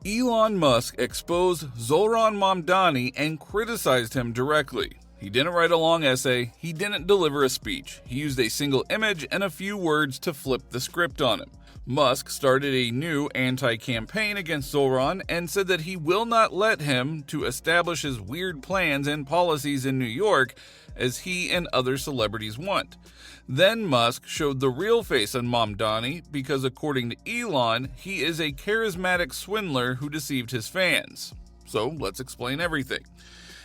Elon Musk exposed Zohran Mamdani and criticized him directly. He didn't write a long essay, he didn't deliver a speech. He used a single image and a few words to flip the script on him. Musk started a new anti-campaign against Zohran and said that he will not let him to establish his weird plans and policies in New York as he and other celebrities want. Then Musk showed the real face on Mamdani because, according to Elon, he is a charismatic swindler who deceived his fans. So let's explain everything.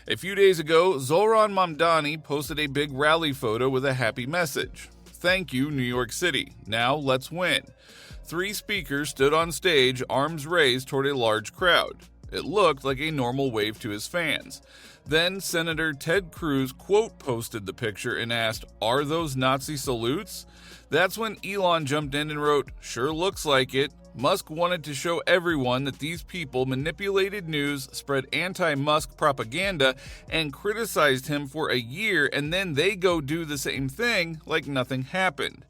A few days ago, Zohran Mamdani posted a big rally photo with a happy message. "Thank you, New York City. Now let's win." 3 speakers stood on stage, arms raised toward a large crowd. It looked like a normal wave to his fans. Then Senator Ted Cruz quote-posted the picture and asked, "Are those Nazi salutes?" That's when Elon jumped in and wrote, "Sure looks like it." Musk wanted to show everyone that these people manipulated news, spread anti-Musk propaganda, and criticized him for a year, and then they go do the same thing like nothing happened.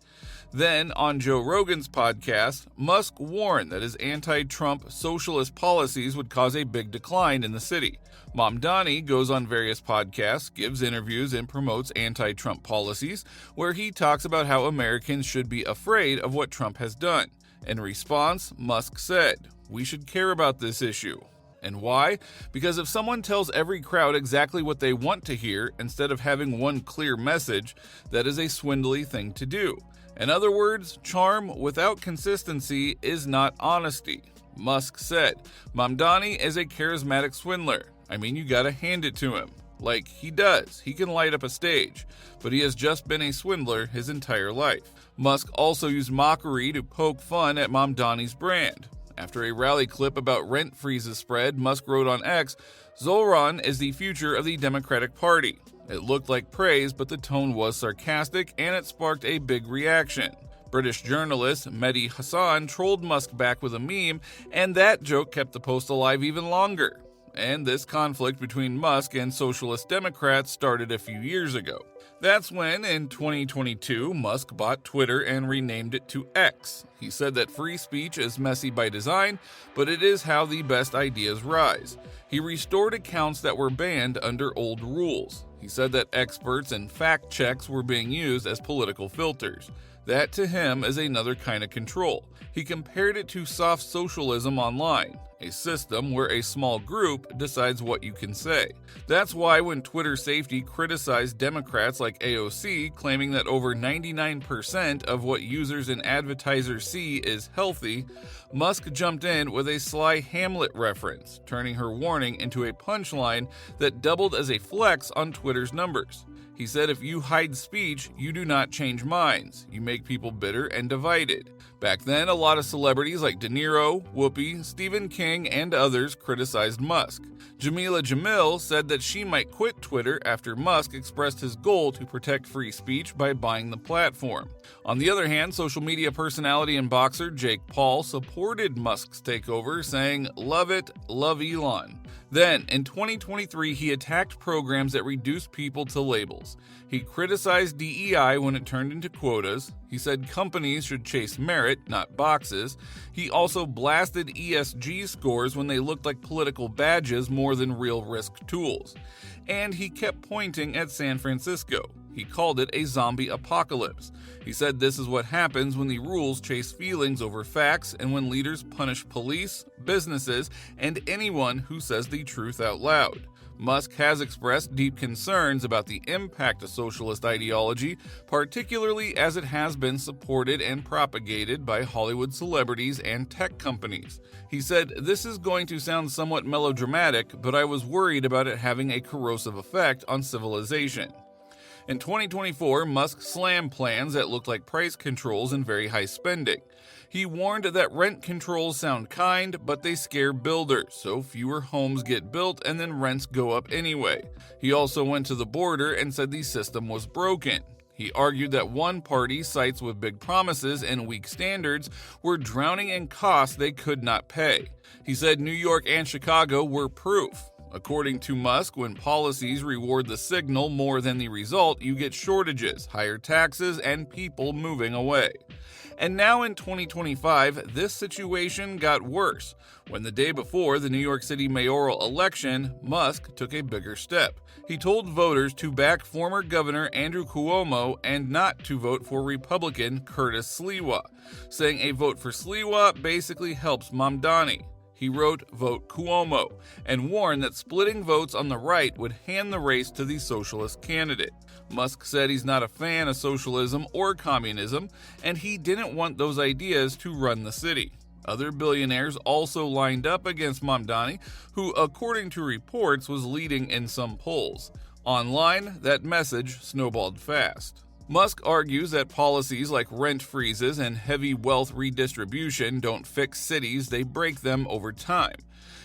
Then, on Joe Rogan's podcast, Musk warned that his anti-Trump socialist policies would cause a big decline in the city. Mamdani goes on various podcasts, gives interviews, and promotes anti-Trump policies, where he talks about how Americans should be afraid of what Trump has done. In response, Musk said, "We should care about this issue." And why? Because if someone tells every crowd exactly what they want to hear instead of having one clear message, that is a swindly thing to do. In other words, charm without consistency is not honesty. Musk said, "Mamdani is a charismatic swindler. I mean, you gotta hand it to him. Like, he does. He can light up a stage. But he has just been a swindler his entire life." Musk also used mockery to poke fun at Mamdani's brand. After a rally clip about rent freezes spread, Musk wrote on X, "Zohran is the future of the Democratic Party." It looked like praise, but the tone was sarcastic, and it sparked a big reaction. British journalist Mehdi Hassan trolled Musk back with a meme, and that joke kept the post alive even longer. And this conflict between Musk and socialist Democrats started a few years ago. That's when, in 2022, Musk bought Twitter and renamed it to X. He said that free speech is messy by design, but it is how the best ideas rise. He restored accounts that were banned under old rules. He said that experts and fact checks were being used as political filters. That, to him, is another kind of control. He compared it to soft socialism online, a system where a small group decides what you can say. That's why when Twitter Safety criticized Democrats like AOC, claiming that over 99% of what users and advertisers see is healthy, Musk jumped in with a sly Hamlet reference, turning her warning into a punchline that doubled as a flex on Twitter's numbers. He said, "If you hide speech, you do not change minds. You make people bitter and divided." Back then, a lot of celebrities like De Niro, Whoopi, Stephen King, and others criticized Musk. Jamila Jamil said that she might quit Twitter after Musk expressed his goal to protect free speech by buying the platform. On the other hand, social media personality and boxer Jake Paul supported Musk's takeover, saying, "Love it, love Elon." Then, in 2023, he attacked programs that reduce people to labels. He criticized DEI when it turned into quotas. He said companies should chase merit, not boxes. He also blasted ESG scores when they looked like political badges more than real risk tools. And he kept pointing at San Francisco. He called it a zombie apocalypse. He said this is what happens when the rules chase feelings over facts and when leaders punish police, businesses, and anyone who says the truth out loud. Musk has expressed deep concerns about the impact of socialist ideology, particularly as it has been supported and propagated by Hollywood celebrities and tech companies. He said, "This is going to sound somewhat melodramatic, but I was worried about it having a corrosive effect on civilization." In 2024, Musk slammed plans that looked like price controls and very high spending. He warned that rent controls sound kind, but they scare builders, so fewer homes get built and then rents go up anyway. He also went to the border and said the system was broken. He argued that one party, sites with big promises and weak standards, were drowning in costs they could not pay. He said New York and Chicago were proof. According to Musk, when policies reward the signal more than the result, you get shortages, higher taxes, and people moving away. And now in 2025, this situation got worse, when the day before the New York City mayoral election, Musk took a bigger step. He told voters to back former Governor Andrew Cuomo and not to vote for Republican Curtis Sliwa, saying a vote for Sliwa basically helps Mamdani. He wrote, "Vote Cuomo," and warned that splitting votes on the right would hand the race to the socialist candidate. Musk said he's not a fan of socialism or communism, and he didn't want those ideas to run the city. Other billionaires also lined up against Mamdani, who, according to reports, was leading in some polls. Online, that message snowballed fast. Musk argues that policies like rent freezes and heavy wealth redistribution don't fix cities, they break them over time.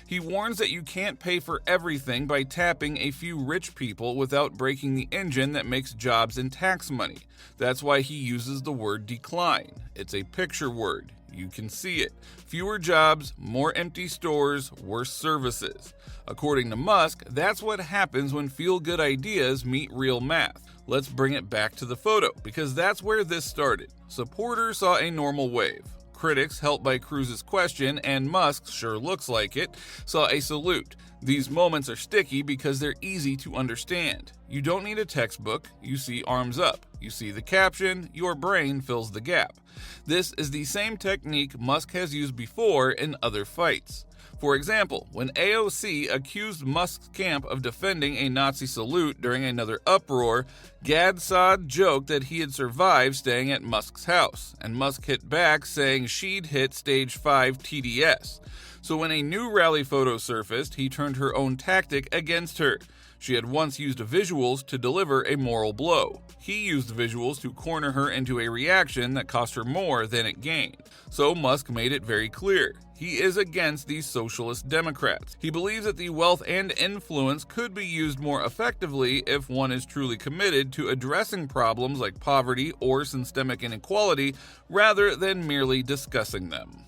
He warns that you can't pay for everything by tapping a few rich people without breaking the engine that makes jobs and tax money. That's why he uses the word decline. It's a picture word. You can see it. Fewer jobs, more empty stores, worse services. According to Musk, that's what happens when feel-good ideas meet real math. Let's bring it back to the photo, because that's where this started. Supporters saw a normal wave. Critics, helped by Cruz's question, and Musk's sure looks like it, saw a salute. These moments are sticky because they're easy to understand. You don't need a textbook, you see arms up. You see the caption, your brain fills the gap. This is the same technique Musk has used before in other fights. For example, when AOC accused Musk's camp of defending a Nazi salute during another uproar, Gad Saad joked that he had survived staying at Musk's house, and Musk hit back saying she'd hit stage 5 TDS. So when a new rally photo surfaced, he turned her own tactic against her. She had once used visuals to deliver a moral blow. He used visuals to corner her into a reaction that cost her more than it gained. So Musk made it very clear. He is against these socialist Democrats. He believes that the wealth and influence could be used more effectively if one is truly committed to addressing problems like poverty or systemic inequality rather than merely discussing them.